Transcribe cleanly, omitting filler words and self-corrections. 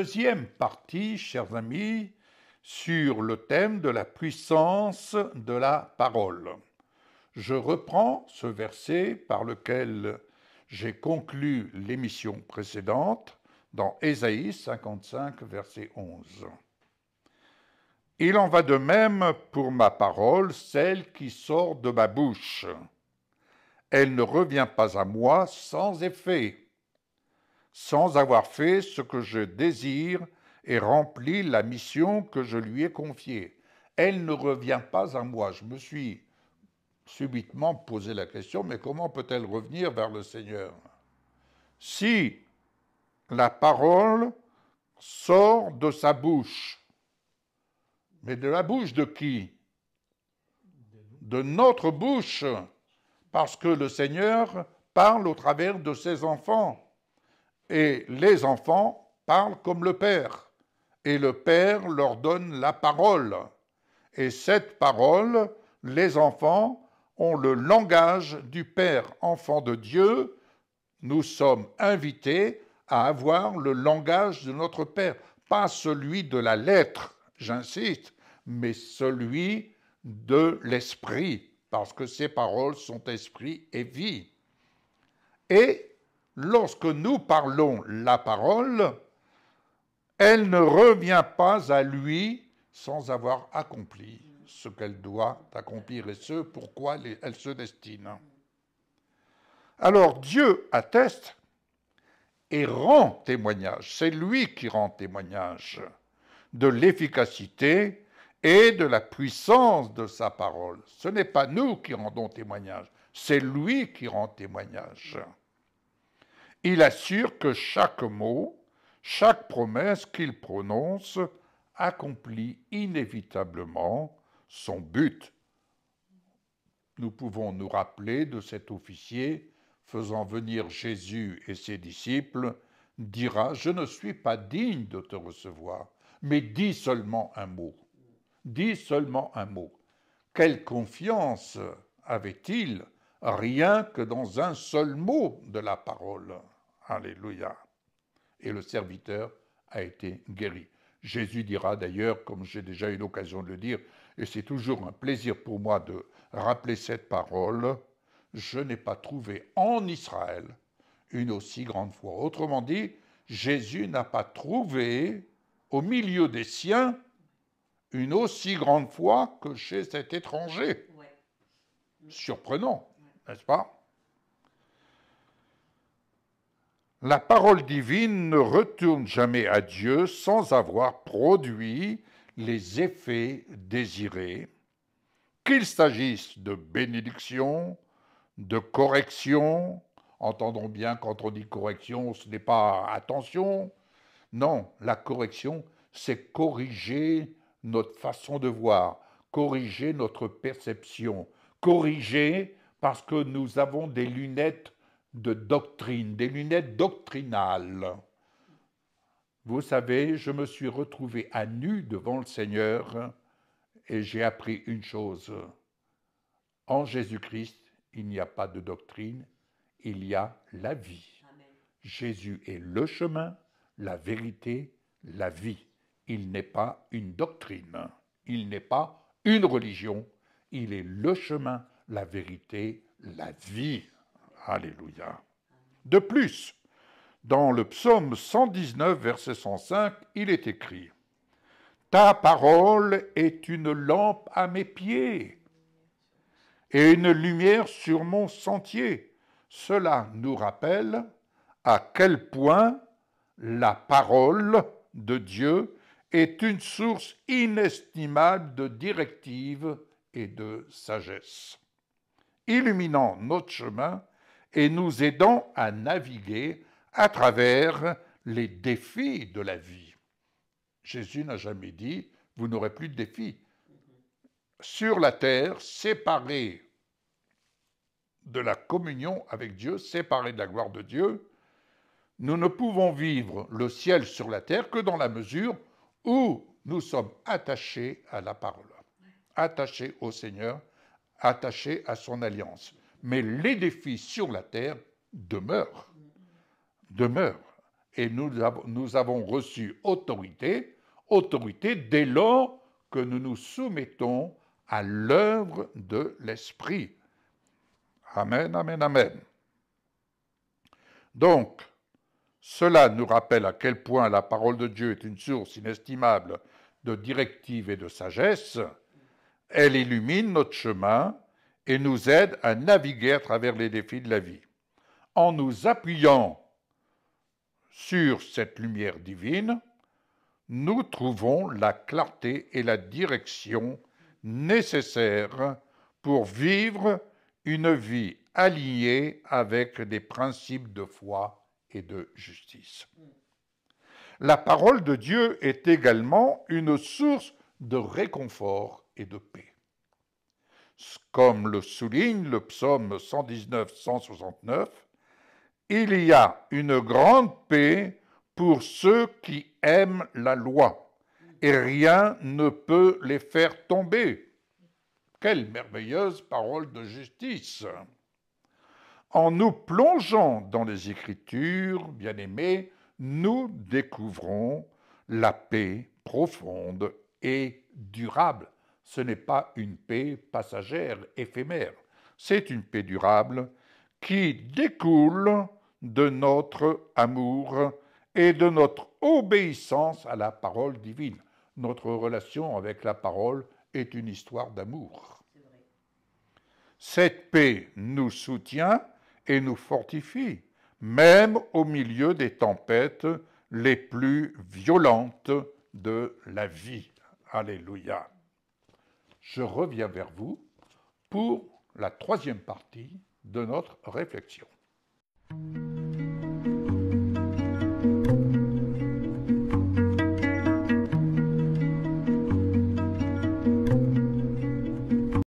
deuxième partie, chers amis, sur le thème de la puissance de la parole. Je reprends ce verset par lequel j'ai conclu l'émission précédente dans Ésaïe 55, verset 11. Il en va de même pour ma parole, celle qui sort de ma bouche. Elle ne revient pas à moi sans effet, sans avoir fait ce que je désire et rempli la mission que je lui ai confiée. Elle ne revient pas à moi. Je me suis subitement posé la question, mais comment peut-elle revenir vers le Seigneur? Si la parole sort de sa bouche, mais de la bouche de qui? De notre bouche, parce que le Seigneur parle au travers de ses enfants. Et les enfants parlent comme le Père. Et le Père leur donne la parole. Et cette parole, les enfants ont le langage du Père. Enfants de Dieu, nous sommes invités à avoir le langage de notre Père. Pas celui de la lettre, j'insiste, mais celui de l'esprit, parce que ces paroles sont esprit et vie. Et lorsque nous parlons la parole, elle ne revient pas à lui sans avoir accompli ce qu'elle doit accomplir et ce pourquoi elle se destine. Alors Dieu atteste et rend témoignage, c'est lui qui rend témoignage de l'efficacité et de la puissance de sa parole. Ce n'est pas nous qui rendons témoignage, c'est lui qui rend témoignage. Il assure que chaque mot, chaque promesse qu'il prononce accomplit inévitablement son but. Nous pouvons nous rappeler de cet officier faisant venir Jésus et ses disciples, dira « Je ne suis pas digne de te recevoir, mais dis seulement un mot. Dis seulement un mot. » Quelle confiance avait-il rien que dans un seul mot de la parole. Alléluia. Et le serviteur a été guéri. Jésus dira d'ailleurs, comme j'ai déjà eu l'occasion de le dire, et c'est toujours un plaisir pour moi de rappeler cette parole, je n'ai pas trouvé en Israël une aussi grande foi. Autrement dit, Jésus n'a pas trouvé au milieu des siens une aussi grande foi que chez cet étranger. Ouais. Surprenant, ouais. N'est-ce pas? La parole divine ne retourne jamais à Dieu sans avoir produit les effets désirés, qu'il s'agisse de bénédiction, de correction. Entendons bien, quand on dit correction, ce n'est pas attention. Non, la correction, c'est corriger notre façon de voir, corriger notre perception, corriger parce que nous avons des lunettes de doctrine, des lunettes doctrinales. Vous savez, je me suis retrouvé à nu devant le Seigneur et j'ai appris une chose. En Jésus-Christ, il n'y a pas de doctrine, il y a la vie. Amen. Jésus est le chemin, la vérité, la vie. Il n'est pas une doctrine, il n'est pas une religion, il est le chemin, la vérité, la vie. Alléluia. De plus, dans le psaume 119, verset 105, il est écrit « Ta parole est une lampe à mes pieds et une lumière sur mon sentier. » Cela nous rappelle à quel point la parole de Dieu est une source inestimable de directives et de sagesse, illuminant notre chemin et nous aidant à naviguer à travers les défis de la vie. Jésus n'a jamais dit « vous n'aurez plus de défis ». Sur la terre, séparés de la communion avec Dieu, séparés de la gloire de Dieu, nous ne pouvons vivre le ciel sur la terre que dans la mesure où nous sommes attachés à la parole, attachés au Seigneur, attachés à son alliance. Mais les défis sur la terre demeurent. et nous avons reçu autorité, autorité dès lors que nous nous soumettons à l'œuvre de l'Esprit. Amen, amen, amen. Donc, cela nous rappelle à quel point la parole de Dieu est une source inestimable de directives et de sagesse. Elle illumine notre chemin et nous aide à naviguer à travers les défis de la vie. En nous appuyant sur cette lumière divine, nous trouvons la clarté et la direction nécessaires pour vivre une vie alignée avec des principes de foi et de justice. La parole de Dieu est également une source de réconfort et de paix. Comme le souligne le psaume 119-169, il y a une grande paix pour ceux qui aiment la loi, et rien ne peut les faire tomber. Quelle merveilleuse parole de justice! En nous plongeant dans les Écritures, bien-aimés, nous découvrons la paix profonde et durable. Ce n'est pas une paix passagère, éphémère. C'est une paix durable qui découle de notre amour et de notre obéissance à la parole divine. Notre relation avec la parole est une histoire d'amour. Cette paix nous soutient et nous fortifie, même au milieu des tempêtes les plus violentes de la vie. Alléluia. Je reviens vers vous pour la troisième partie de notre réflexion.